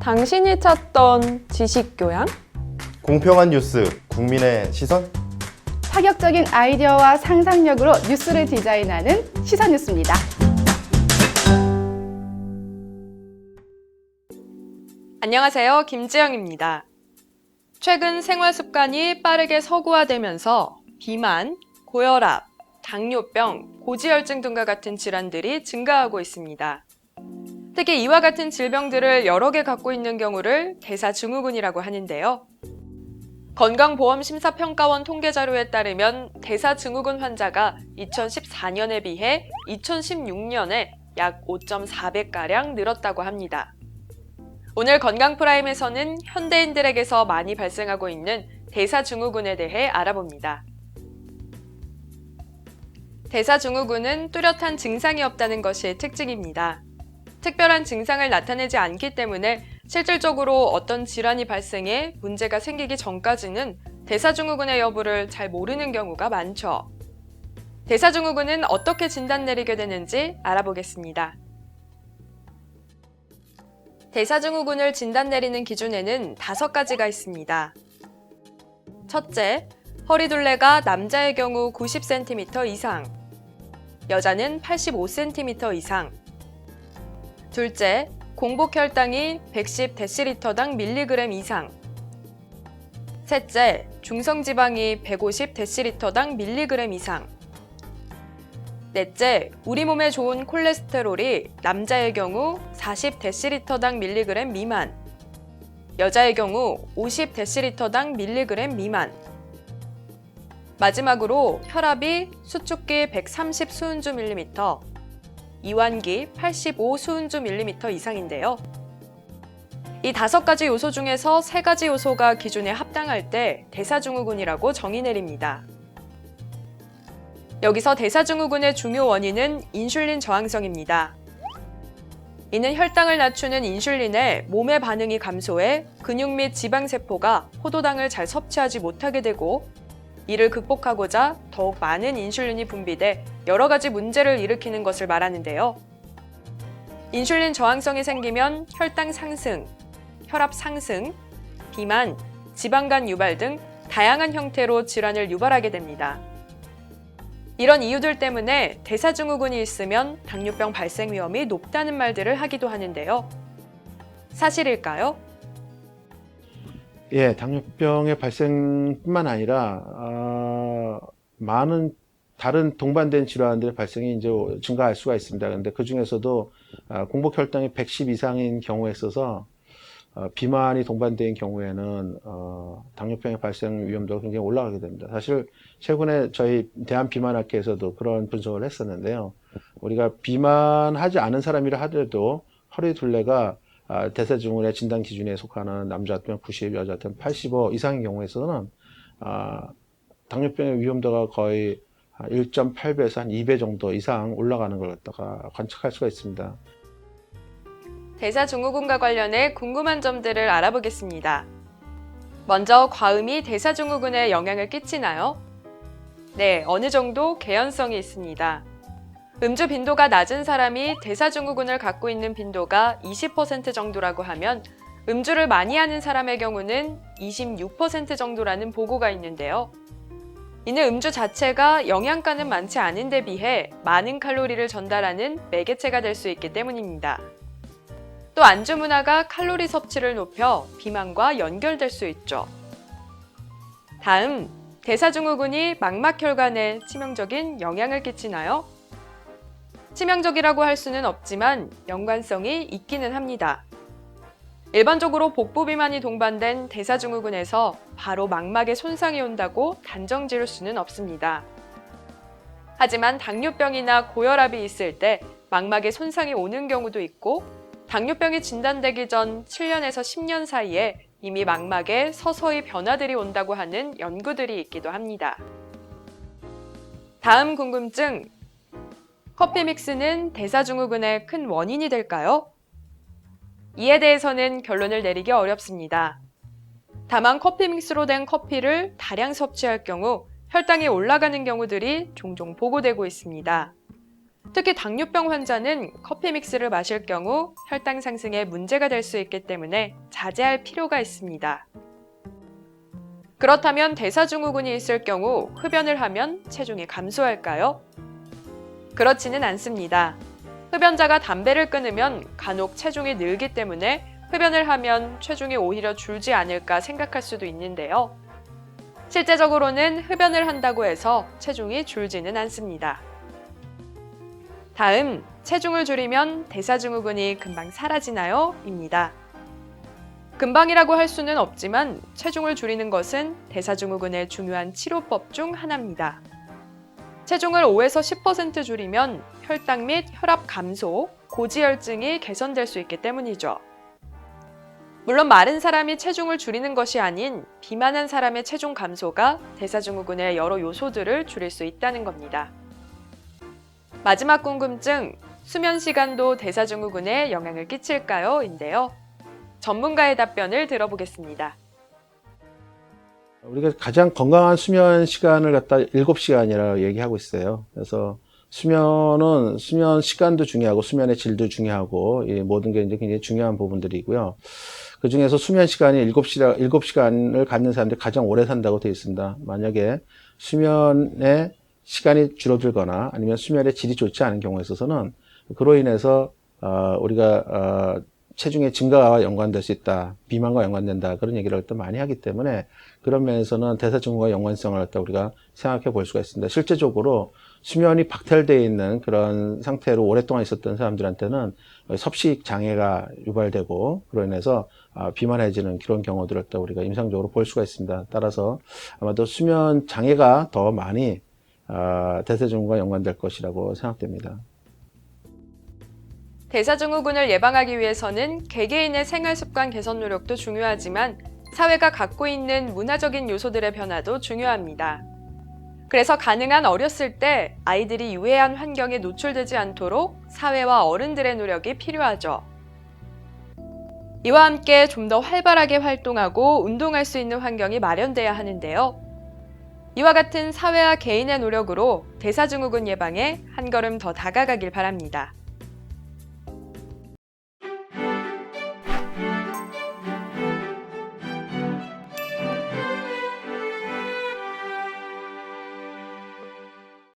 당신이 찾던 지식교양? 공평한 뉴스, 국민의 시선? 파격적인 아이디어와 상상력으로 뉴스를 디자인하는 시선뉴스입니다. 안녕하세요. 김지영입니다. 최근 생활 습관이 빠르게 서구화되면서 비만, 고혈압, 당뇨병, 고지혈증 등과 같은 질환들이 증가하고 있습니다. 특히 이와 같은 질병들을 여러 개 갖고 있는 경우를 대사증후군이라고 하는데요. 건강보험심사평가원 통계 자료에 따르면 대사증후군 환자가 2014년에 비해 2016년에 약 5.4배가량 늘었다고 합니다. 오늘 건강프라임에서는 현대인들에게서 많이 발생하고 있는 대사증후군에 대해 알아봅니다. 대사증후군은 뚜렷한 증상이 없다는 것이 특징입니다. 특별한 증상을 나타내지 않기 때문에 실질적으로 어떤 질환이 발생해 문제가 생기기 전까지는 대사증후군의 여부를 잘 모르는 경우가 많죠. 대사증후군은 어떻게 진단 내리게 되는지 알아보겠습니다. 대사증후군을 진단 내리는 기준에는 5가지가 있습니다. 첫째, 허리둘레가 남자의 경우 90cm 이상, 여자는 85cm 이상. 둘째, 공복혈당이 110dl당 밀리그램 이상. 셋째, 중성지방이 150dl당 밀리그램 이상. 넷째, 우리 몸에 좋은 콜레스테롤이 남자의 경우 40dl당 밀리그램 미만, 여자의 경우 50dl당 밀리그램 미만. 마지막으로 혈압이 수축기 130 수은주 밀리미터, 이완기 85 수은주 밀리미터 이상인데요. 이 5가지 요소 중에서 3가지 요소가 기준에 합당할 때 대사증후군이라고 정의 내립니다. 여기서 대사증후군의 중요 원인은 인슐린 저항성입니다. 이는 혈당을 낮추는 인슐린에 몸의 반응이 감소해 근육 및 지방세포가 포도당을 잘 섭취하지 못하게 되고, 이를 극복하고자 더욱 많은 인슐린이 분비돼 여러 가지 문제를 일으키는 것을 말하는데요. 인슐린 저항성이 생기면 혈당 상승, 혈압 상승, 비만, 지방간 유발 등 다양한 형태로 질환을 유발하게 됩니다. 이런 이유들 때문에 대사증후군이 있으면 당뇨병 발생 위험이 높다는 말들을 하기도 하는데요. 사실일까요? 예, 당뇨병의 발생뿐만 아니라 많은 다른 동반된 질환들의 발생이 이제 증가할 수가 있습니다. 그런데 그 중에서도 공복 혈당이 110 이상인 경우에 있어서 비만이 동반된 경우에는 당뇨병의 발생 위험도가 굉장히 올라가게 됩니다. 사실 최근에 저희 대한비만학회에서도 그런 분석을 했었는데요. 우리가 비만하지 않은 사람이라 하더라도 허리 둘레가 대사증후군의 진단 기준에 속하는 남자 같으면 90, 여자 같으면 85 이상인 경우에서는 당뇨병의 위험도가 거의 1.8배에서 한 2배 정도 이상 올라가는 걸 갖다가 관측할 수가 있습니다. 대사증후군과 관련해 궁금한 점들을 알아보겠습니다. 먼저 과음이 대사증후군에 영향을 끼치나요? 네, 어느 정도 개연성이 있습니다. 음주 빈도가 낮은 사람이 대사증후군을 갖고 있는 빈도가 20% 정도라고 하면 음주를 많이 하는 사람의 경우는 26% 정도라는 보고가 있는데요. 이는 음주 자체가 영양가는 많지 않은 데 비해 많은 칼로리를 전달하는 매개체가 될 수 있기 때문입니다. 또 안주 문화가 칼로리 섭취를 높여 비만과 연결될 수 있죠. 다음, 대사증후군이 망막혈관에 치명적인 영향을 끼치나요? 치명적이라고 할 수는 없지만 연관성이 있기는 합니다. 일반적으로 복부 비만이 동반된 대사증후군에서 바로 망막에 손상이 온다고 단정 지을 수는 없습니다. 하지만 당뇨병이나 고혈압이 있을 때 망막에 손상이 오는 경우도 있고, 당뇨병이 진단되기 전 7년에서 10년 사이에 이미 망막에 서서히 변화들이 온다고 하는 연구들이 있기도 합니다. 다음 궁금증, 커피 믹스는 대사증후군의 큰 원인이 될까요? 이에 대해서는 결론을 내리기 어렵습니다. 다만 커피 믹스로 된 커피를 다량 섭취할 경우 혈당이 올라가는 경우들이 종종 보고되고 있습니다. 특히 당뇨병 환자는 커피 믹스를 마실 경우 혈당 상승에 문제가 될 수 있기 때문에 자제할 필요가 있습니다. 그렇다면 대사증후군이 있을 경우 흡연을 하면 체중이 감소할까요? 그렇지는 않습니다. 흡연자가 담배를 끊으면 간혹 체중이 늘기 때문에 흡연을 하면 체중이 오히려 줄지 않을까 생각할 수도 있는데요. 실제적으로는 흡연을 한다고 해서 체중이 줄지는 않습니다. 다음, 체중을 줄이면 대사증후군이 금방 사라지나요? 입니다. 금방이라고 할 수는 없지만 체중을 줄이는 것은 대사증후군의 중요한 치료법 중 하나입니다. 체중을 5에서 10% 줄이면 혈당 및 혈압 감소, 고지혈증이 개선될 수 있기 때문이죠. 물론 마른 사람이 체중을 줄이는 것이 아닌 비만한 사람의 체중 감소가 대사증후군의 여러 요소들을 줄일 수 있다는 겁니다. 마지막 궁금증, 수면 시간도 대사증후군에 영향을 끼칠까요? 인데요. 전문가의 답변을 들어보겠습니다. 우리가 가장 건강한 수면 시간을 갖다 7시간이라고 얘기하고 있어요. 그래서 수면 시간도 중요하고 수면의 질도 중요하고 이 모든 게 이제 굉장히 중요한 부분들이고요. 그 중에서 수면 시간이 7시간을 갖는 사람들이 가장 오래 산다고 되어 있습니다. 만약에 수면의 시간이 줄어들거나 아니면 수면의 질이 좋지 않은 경우에 있어서는 그로 인해서 우리가 체중의 증가와 연관될 수 있다, 비만과 연관된다 그런 얘기를 또 많이 하기 때문에 그런 면에서는 대사증후군과 연관성을 갖다 우리가 생각해 볼 수가 있습니다. 실제적으로 수면이 박탈되어 있는 그런 상태로 오랫동안 있었던 사람들한테는 섭식 장애가 유발되고 그로 인해서 비만해지는 그런 경우들을 또 우리가 임상적으로 볼 수가 있습니다. 따라서 아마도 수면 장애가 더 많이 대사증후군과 연관될 것이라고 생각됩니다. 대사증후군을 예방하기 위해서는 개개인의 생활습관 개선 노력도 중요하지만 사회가 갖고 있는 문화적인 요소들의 변화도 중요합니다. 그래서 가능한 어렸을 때 아이들이 유해한 환경에 노출되지 않도록 사회와 어른들의 노력이 필요하죠. 이와 함께 좀 더 활발하게 활동하고 운동할 수 있는 환경이 마련돼야 하는데요. 이와 같은 사회와 개인의 노력으로 대사증후군 예방에 한 걸음 더 다가가길 바랍니다.